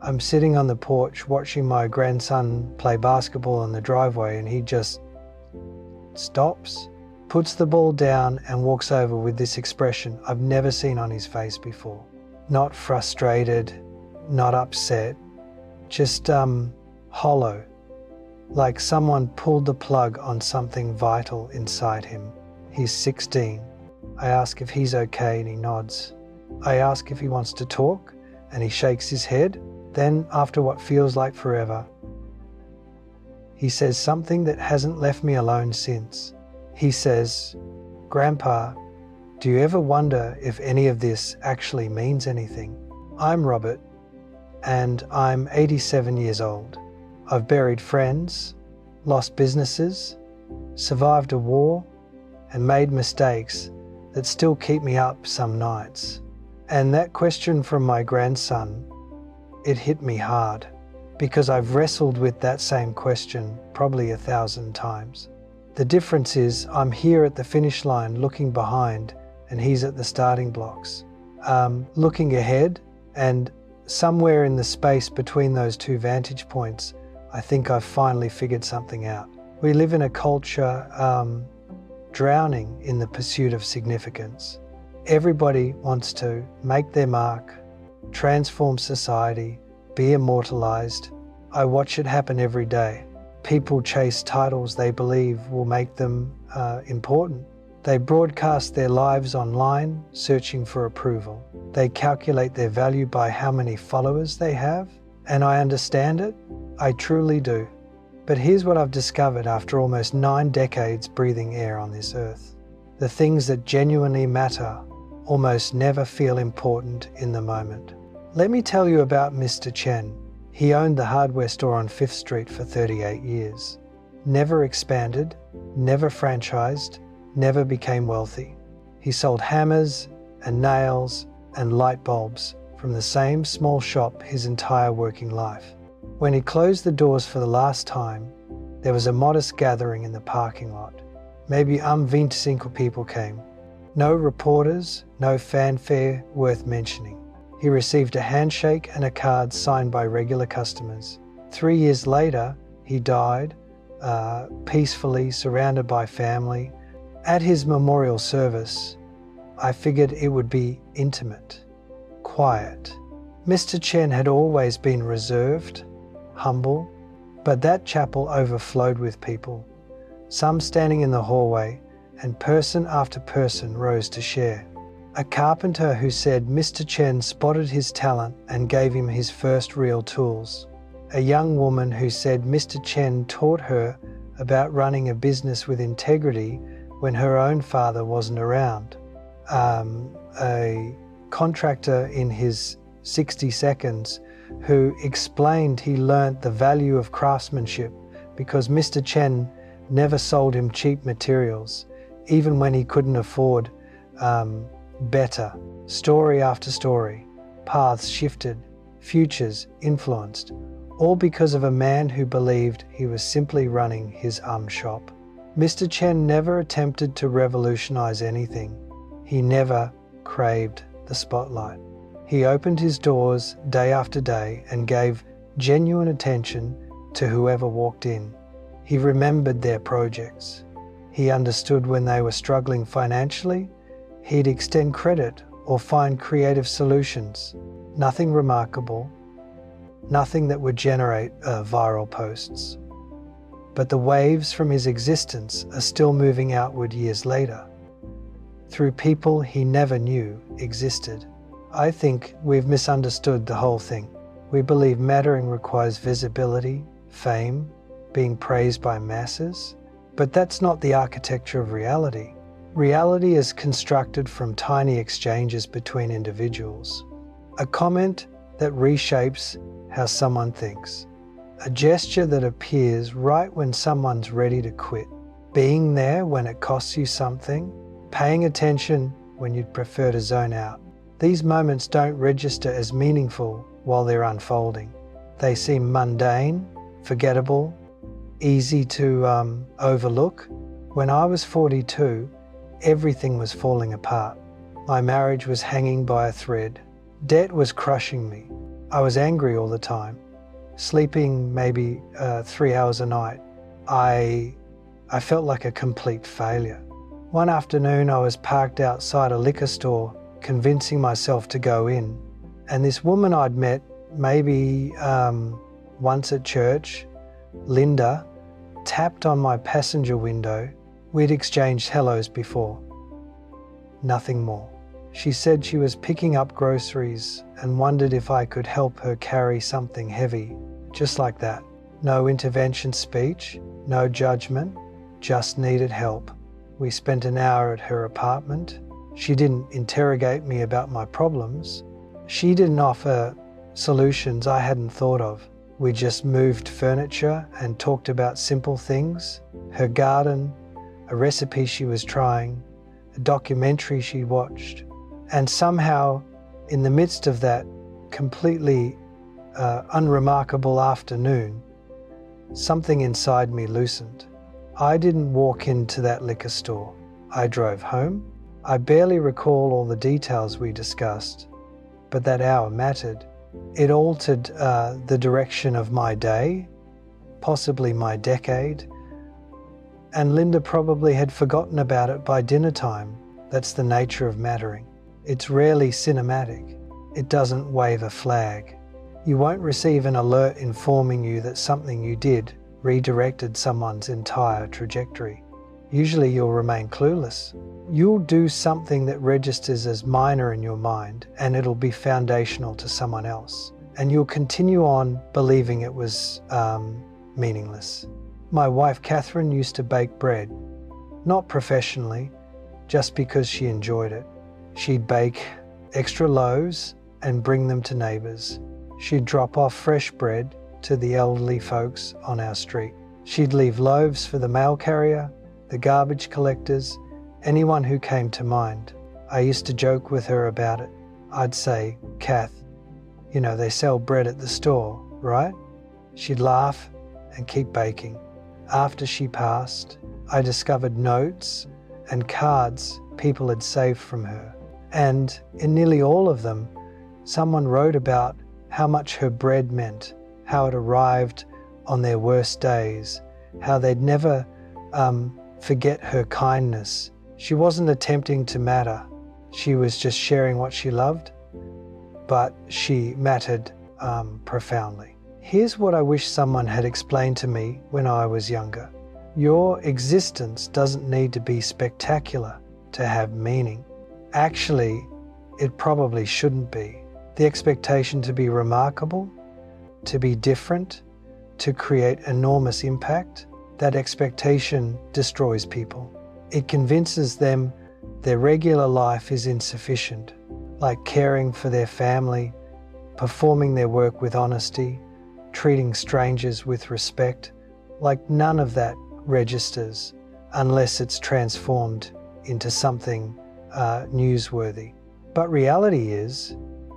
I'm sitting on the porch watching my grandson play basketball in the driveway, and he just stops, puts the ball down and walks over with this expression I've never seen on his face before. Not frustrated, not upset, just hollow, like someone pulled the plug on something vital inside him. He's 16. I ask if he's okay and he nods. I ask if he wants to talk and he shakes his head. Then, after what feels like forever, he says something that hasn't left me alone since. He says, "Grandpa, do you ever wonder if any of this actually means anything? I'm Robert, and I'm 87 years old. I've buried friends, lost businesses, survived a war, and made mistakes that still keep me up some nights." And that question from my grandson, it hit me hard, because I've wrestled with that same question probably 1,000 times. The difference is I'm here at the finish line looking behind, and he's at the starting blocks. Looking ahead, and somewhere in the space between those two vantage points, I think I've finally figured something out. We live in a culture drowning in the pursuit of significance. Everybody wants to make their mark, transform society, be immortalized. I watch it happen every day. People chase titles they believe will make them important. They broadcast their lives online, searching for approval. They calculate their value by how many followers they have, and I understand it. I truly do. But here's what I've discovered after almost 9 decades breathing air on this earth. The things that genuinely matter almost never feel important in the moment. Let me tell you about Mr. Chen. He owned the hardware store on 5th Street for 38 years. Never expanded, never franchised, never became wealthy. He sold hammers and nails and light bulbs from the same small shop his entire working life. When he closed the doors for the last time, there was a modest gathering in the parking lot. Maybe 25 people came. No reporters, no fanfare worth mentioning. He received a handshake and a card signed by regular customers. 3 years later, he died, peacefully surrounded by family. At his memorial service, I figured it would be intimate, quiet. Mr. Chen had always been reserved, humble, but that chapel overflowed with people, some standing in the hallway, and person after person rose to share. A carpenter who said Mr. Chen spotted his talent and gave him his first real tools. A young woman who said Mr. Chen taught her about running a business with integrity when her own father wasn't around. A contractor in his 60 seconds who explained he learnt the value of craftsmanship because Mr. Chen never sold him cheap materials, even when he couldn't afford better. Story after story, paths shifted, futures influenced, all because of a man who believed he was simply running his shop. Mr. Chen never attempted to revolutionize anything. He never craved the spotlight. He opened his doors day after day and gave genuine attention to whoever walked in. He remembered their projects. He understood when they were struggling financially. He'd extend credit or find creative solutions. Nothing remarkable, nothing that would generate viral posts. But the waves from his existence are still moving outward years later, through people he never knew existed. I think we've misunderstood the whole thing. We believe mattering requires visibility, fame, being praised by masses, but that's not the architecture of reality. Reality is constructed from tiny exchanges between individuals. A comment that reshapes how someone thinks. A gesture that appears right when someone's ready to quit. Being there when it costs you something. Paying attention when you'd prefer to zone out. These moments don't register as meaningful while they're unfolding. They seem mundane, forgettable, easy to overlook. When I was 42, everything was falling apart. My marriage was hanging by a thread. Debt was crushing me. I was angry all the time, sleeping maybe 3 hours a night. I felt like a complete failure. One afternoon I was parked outside a liquor store, convincing myself to go in, and this woman I'd met maybe once at church, Linda, tapped on my passenger window. We'd exchanged hellos before. Nothing more. She said she was picking up groceries and wondered if I could help her carry something heavy. Just like that. No intervention speech, no judgment, just needed help. We spent an hour at her apartment. She didn't interrogate me about my problems. She didn't offer solutions I hadn't thought of. We just moved furniture and talked about simple things, her garden, a recipe she was trying, a documentary she watched. And somehow, in the midst of that completely unremarkable afternoon, something inside me loosened. I didn't walk into that liquor store. I drove home. I barely recall all the details we discussed, but that hour mattered. It altered the direction of my day, possibly my decade, and Linda probably had forgotten about it by dinner time. That's the nature of mattering. It's rarely cinematic. It doesn't wave a flag. You won't receive an alert informing you that something you did redirected someone's entire trajectory. Usually you'll remain clueless. You'll do something that registers as minor in your mind, and it'll be foundational to someone else. And you'll continue on believing it was meaningless. My wife Catherine used to bake bread, not professionally, just because she enjoyed it. She'd bake extra loaves and bring them to neighbours. She'd drop off fresh bread to the elderly folks on our street. She'd leave loaves for the mail carrier, the garbage collectors, anyone who came to mind. I used to joke with her about it. I'd say, "Kath, you know, they sell bread at the store, right?" She'd laugh and keep baking. After she passed, I discovered notes and cards people had saved from her. And in nearly all of them, someone wrote about how much her bread meant, how it arrived on their worst days, how they'd never forget her kindness. She wasn't attempting to matter. She was just sharing what she loved, but she mattered profoundly. Here's what I wish someone had explained to me when I was younger. Your existence doesn't need to be spectacular to have meaning. Actually, it probably shouldn't be. The expectation to be remarkable, to be different, to create enormous impact, that expectation destroys people. It convinces them their regular life is insufficient, like caring for their family, performing their work with honesty, treating strangers with respect. Like none of that registers unless it's transformed into something newsworthy. But reality is,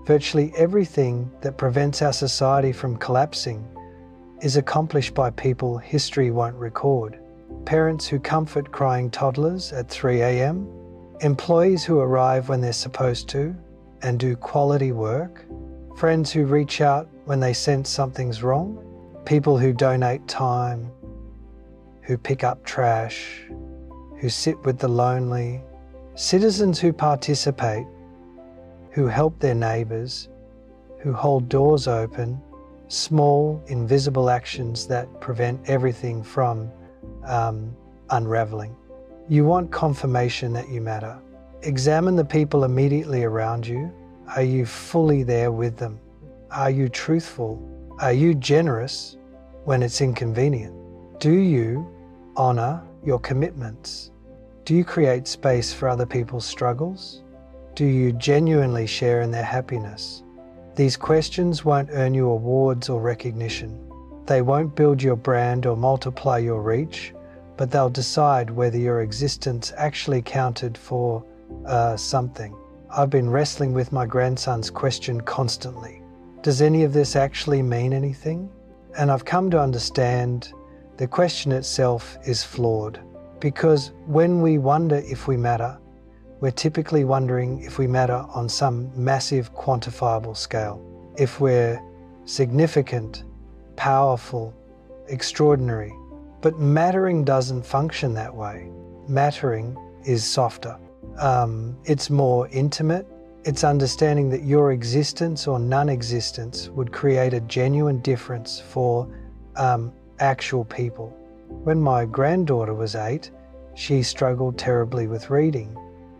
virtually everything that prevents our society from collapsing is accomplished by people history won't record. Parents who comfort crying toddlers at 3 a.m, employees who arrive when they're supposed to and do quality work, friends who reach out when they sense something's wrong, people who donate time, who pick up trash, who sit with the lonely, citizens who participate, who help their neighbours, who hold doors open, small, invisible actions that prevent everything from unravelling. You want confirmation that you matter. Examine the people immediately around you. Are you fully there with them? Are you truthful? Are you generous when it's inconvenient? Do you honour your commitments? Do you create space for other people's struggles? Do you genuinely share in their happiness? These questions won't earn you awards or recognition. They won't build your brand or multiply your reach, but they'll decide whether your existence actually counted for something. I've been wrestling with my grandson's question constantly. Does any of this actually mean anything? And I've come to understand the question itself is flawed, because when we wonder if we matter, we're typically wondering if we matter on some massive quantifiable scale. if we're significant, powerful, extraordinary. But mattering doesn't function that way. Mattering is softer. It's more intimate. It's understanding that your existence or non-existence would create a genuine difference for actual people. When my granddaughter was 8, she struggled terribly with reading,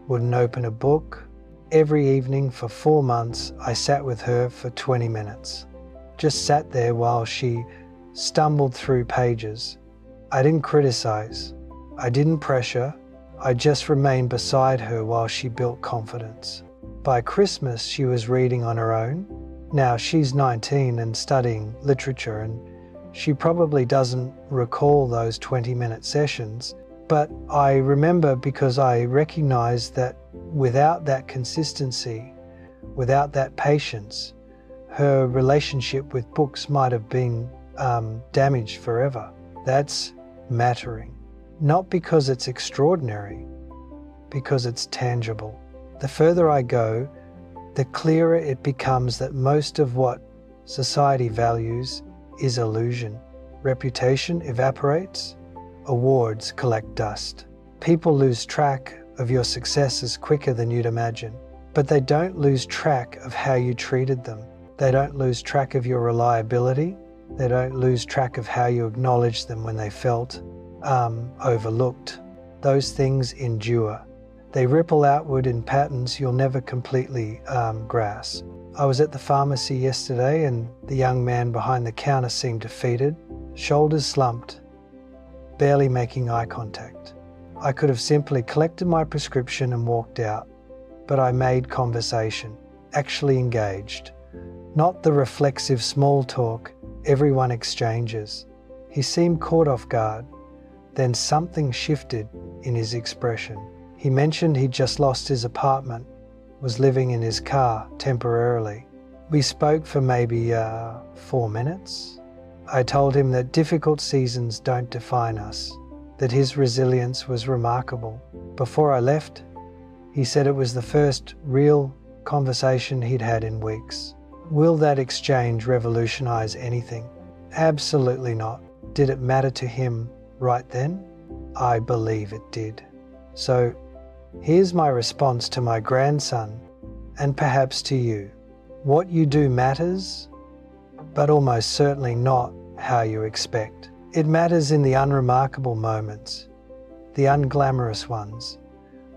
wouldn't open a book. Every evening for 4 months, I sat with her for 20 minutes. Just sat there while she stumbled through pages. I didn't criticize. I didn't pressure. I just remained beside her while she built confidence. By Christmas, she was reading on her own. Now she's 19 and studying literature, and she probably doesn't recall those 20-minute sessions. But I remember because I recognized that without that consistency, without that patience, her relationship with books might have been damaged forever. That's mattering. Not because it's extraordinary, because it's tangible. The further I go, the clearer it becomes that most of what society values is illusion. Reputation evaporates. Awards collect dust. People lose track of your successes quicker than you'd imagine, but they don't lose track of how you treated them. They don't lose track of your reliability. They don't lose track of how you acknowledged them when they felt overlooked. Those things endure. They ripple outward in patterns you'll never completely grasp. I was at the pharmacy yesterday and the young man behind the counter seemed defeated, shoulders slumped, barely making eye contact. I could have simply collected my prescription and walked out, but I made conversation, actually engaged. Not the reflexive small talk everyone exchanges. He seemed caught off guard. Then something shifted in his expression. He mentioned he'd just lost his apartment, was living in his car temporarily. We spoke for maybe 4 minutes. I told him that difficult seasons don't define us, that his resilience was remarkable. Before I left, he said it was the first real conversation he'd had in weeks. Will that exchange revolutionize anything? Absolutely not. Did it matter to him right then? I believe it did. So here's my response to my grandson, and perhaps to you. What you do matters, but almost certainly not how you expect. It matters in the unremarkable moments, the unglamorous ones,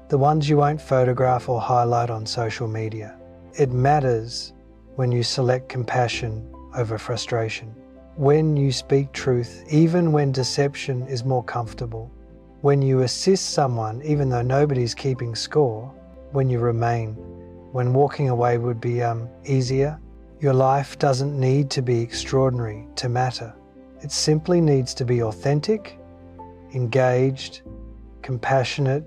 the ones you won't photograph or highlight on social media. It matters when you select compassion over frustration, when you speak truth even when deception is more comfortable, when you assist someone even though nobody's keeping score, when you remain, when walking away would be easier. Your life doesn't need to be extraordinary to matter. It simply needs to be authentic, engaged, compassionate,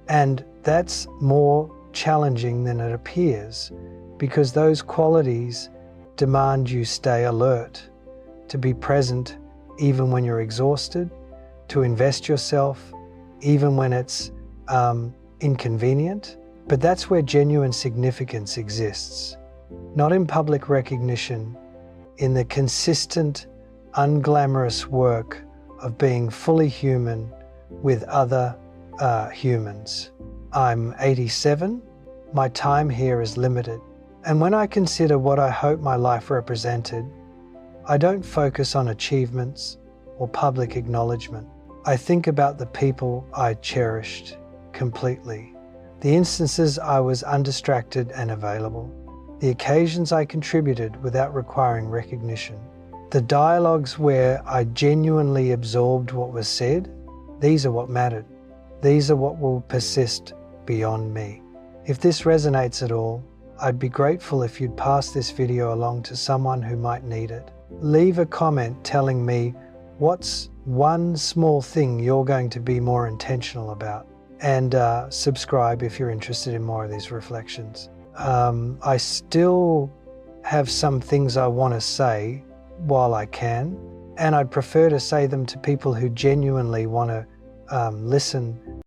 and that's more challenging than it appears, because those qualities demand you stay alert, to be present even when you're exhausted, to invest yourself even when it's inconvenient. But that's where genuine significance exists, not in public recognition, in the consistent, unglamorous work of being fully human with other humans. I'm 87, my time here is limited, and when I consider what I hope my life represented, I don't focus on achievements or public acknowledgement. I think about the people I cherished completely, the instances I was undistracted and available, the occasions I contributed without requiring recognition, the dialogues where I genuinely absorbed what was said. These are what mattered. These are what will persist beyond me. If this resonates at all, I'd be grateful if you'd pass this video along to someone who might need it. Leave a comment telling me what's one small thing you're going to be more intentional about, and subscribe if you're interested in more of these reflections. I still have some things I want to say while I can, and I'd prefer to say them to people who genuinely want to listen